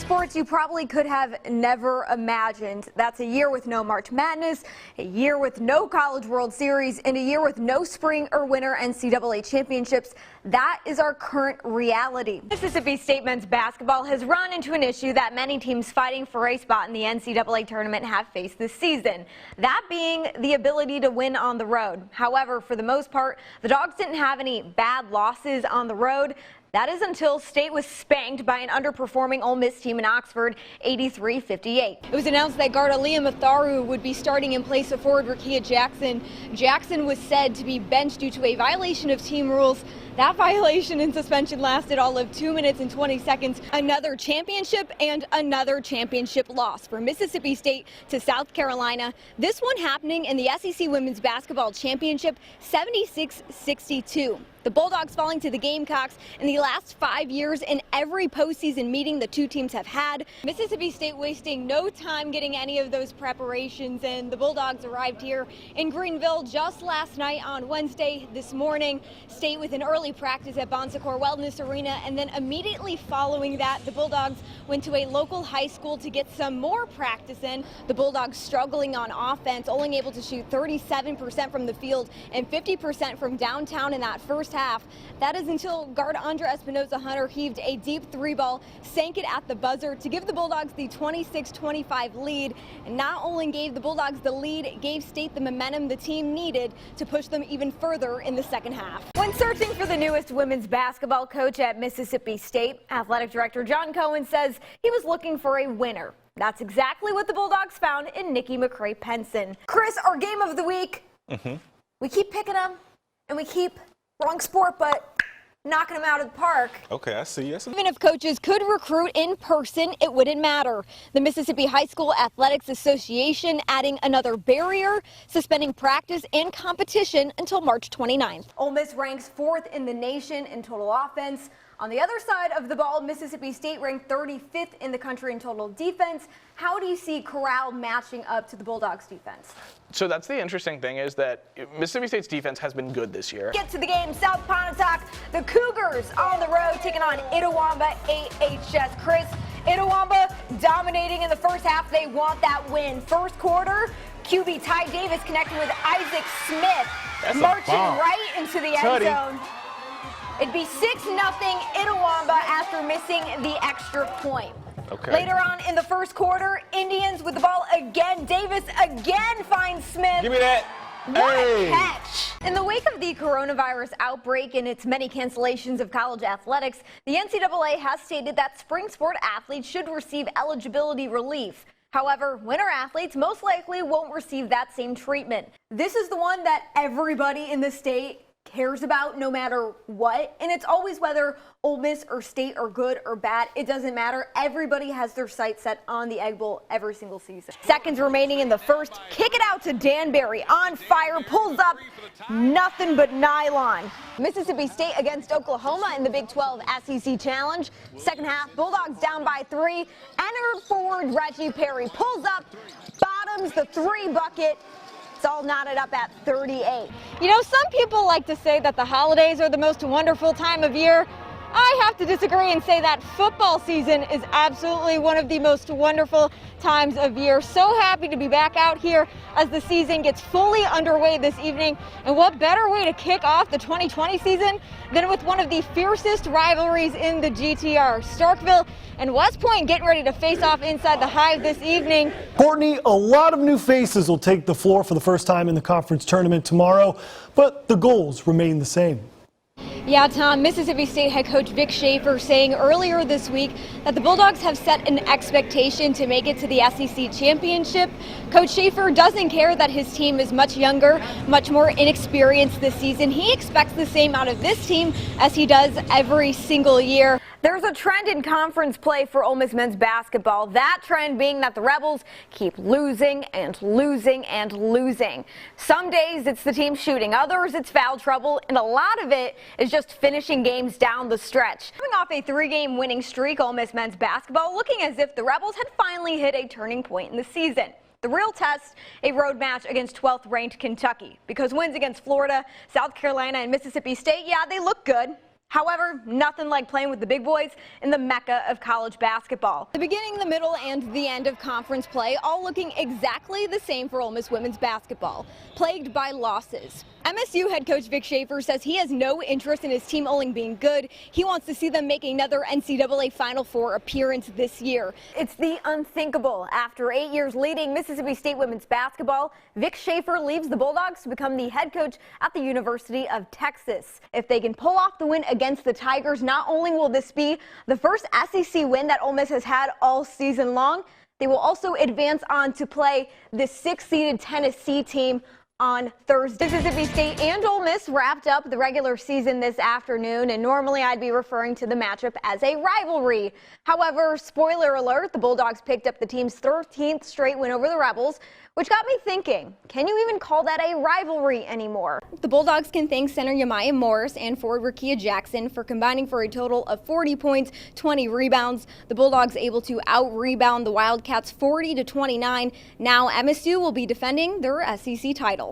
sports you probably could have never imagined. That's a year with no March Madness, a year with no College World Series, and a year with no spring or winter NCAA championships. That is our current reality. Mississippi State men's basketball has run into an issue that many teams fighting for a spot in the NCAA tournament have faced this season. That being the ability to win on the road. However, for the most part, the Dogs didn't have any bad losses on the road. That is until State was spanked by an underperforming Ole Miss team in Oxford, 83-58. It was announced that guard Aaliyah Matharu would be starting in place of forward Rakia Jackson. Jackson was said to be benched due to a violation of team rules. That violation and suspension lasted all of 2 minutes and 20 seconds. Another championship and another championship loss for Mississippi State to South Carolina. This one happening in the SEC Women's Basketball Championship, 76-62. The Bulldogs falling to the Gamecocks in the last 5 years in every postseason meeting the two teams have had. Mississippi State wasting no time getting any of those preparations, and the Bulldogs arrived here in Greenville just last night on Wednesday. This morning, State with an early practice at Bon Secours Wellness Arena, and then immediately following that, the Bulldogs went to a local high school to get some more practice in. The Bulldogs struggling on offense, only able to shoot 37% from the field and 50% from downtown in that first half. That is until guard Andra Espinoza-Hunter heaved a deep three ball, sank it at the buzzer to give the Bulldogs the 26-25 lead. And not only gave the Bulldogs the lead, it gave State the momentum the team needed to push them even further in the second half. When searching for the newest women's basketball coach at Mississippi State, athletic director John Cohen says he was looking for a winner. That's exactly what the Bulldogs found in Nikki McCray-Penson. Chris, our game of the week. We keep picking them and we keep wrong sport, but knocking them out of the park. Okay, I see. Even if coaches could recruit in person, it wouldn't matter. The Mississippi High School Athletics Association adding another barrier, suspending practice and competition until March 29th. Ole Miss ranks 4th in the nation in total offense. On the other side of the ball, Mississippi State ranked 35th in the country in total defense. How do you see Corral matching up to the Bulldogs defense? So that's the interesting thing, is that Mississippi State's defense has been good this year. Get to the game, South Pontotoc, the Cougars on the road taking on Itawamba AHS. Chris, Itawamba dominating in the first half. They want that win. First quarter, QB Ty Davis connecting with Isaac Smith, marching right into the end zone. It'd be 6-0 Itawamba after missing the extra point. Okay. Later on in the first quarter, Indians with the ball again. Davis again finds Smith. Give me that. What a catch. In the wake of the coronavirus outbreak and its many cancellations of college athletics, the NCAA has stated that spring sport athletes should receive eligibility relief. However, winter athletes most likely won't receive that same treatment. This is the one that everybody in the state cares about no matter what, and it's always whether Ole Miss or State are good or bad. It doesn't matter. Everybody has their sights set on the Egg Bowl every single season. Seconds remaining in the first. Kick it out to Danbury. On fire. Pulls up. Nothing but nylon. Mississippi State against Oklahoma in the Big 12 SEC Challenge. Second half, Bulldogs down by 3. Entered forward Reggie Perry. Pulls up. Bottoms the 3 bucket. It's all knotted up at 38. You know, some people like to say that the holidays are the most wonderful time of year. I have to disagree and say that football season is absolutely one of the most wonderful times of year. So happy to be back out here as the season gets fully underway this evening. And what better way to kick off the 2020 season than with one of the fiercest rivalries in the GTR. Starkville and West Point getting ready to face off inside the Hive this evening. Courtney, a lot of new faces will take the floor for the first time in the conference tournament tomorrow, but the goals remain the same. Yeah, Tom, Mississippi State head coach Vic Schaefer saying earlier this week that the Bulldogs have set an expectation to make it to the SEC championship. Coach Schaefer doesn't care that his team is much younger, much more inexperienced this season. He expects the same out of this team as he does every single year. There's a trend in conference play for Ole Miss men's basketball. That trend being that the Rebels keep losing and losing and losing. Some days it's the team shooting, others it's foul trouble, and a lot of it is just finishing games down the stretch. Coming off a 3-game winning streak, Ole Miss men's basketball looking as if the Rebels had finally hit a turning point in the season. The real test, a road match against 12th ranked Kentucky, because wins against Florida, South Carolina, and Mississippi State, yeah, they look good. However, nothing like playing with the big boys in the mecca of college basketball. The beginning, the middle, and the end of conference play all looking exactly the same for Ole Miss women's basketball, plagued by losses. MSU head coach Vic Schaefer says he has no interest in his team only being good. He wants to see them make another NCAA Final Four appearance this year. It's the unthinkable. After 8 years leading Mississippi State women's basketball, Vic Schaefer leaves the Bulldogs to become the head coach at the University of Texas. If they can pull off the win against the Tigers, not only will this be the first SEC win that Ole Miss has had all season long, they will also advance on to play the 6th-seeded Tennessee team on Thursday. Mississippi State and Ole Miss wrapped up the regular season this afternoon, and normally I'd be referring to the matchup as a rivalry. However, spoiler alert, the Bulldogs picked up the team's 13th straight win over the Rebels, which got me thinking, can you even call that a rivalry anymore? The Bulldogs can thank center Yamaya Morris and forward Rakia Jackson for combining for a total of 40 points, 20 rebounds. The Bulldogs able to out-rebound the Wildcats 40-29. Now MSU will be defending their SEC title.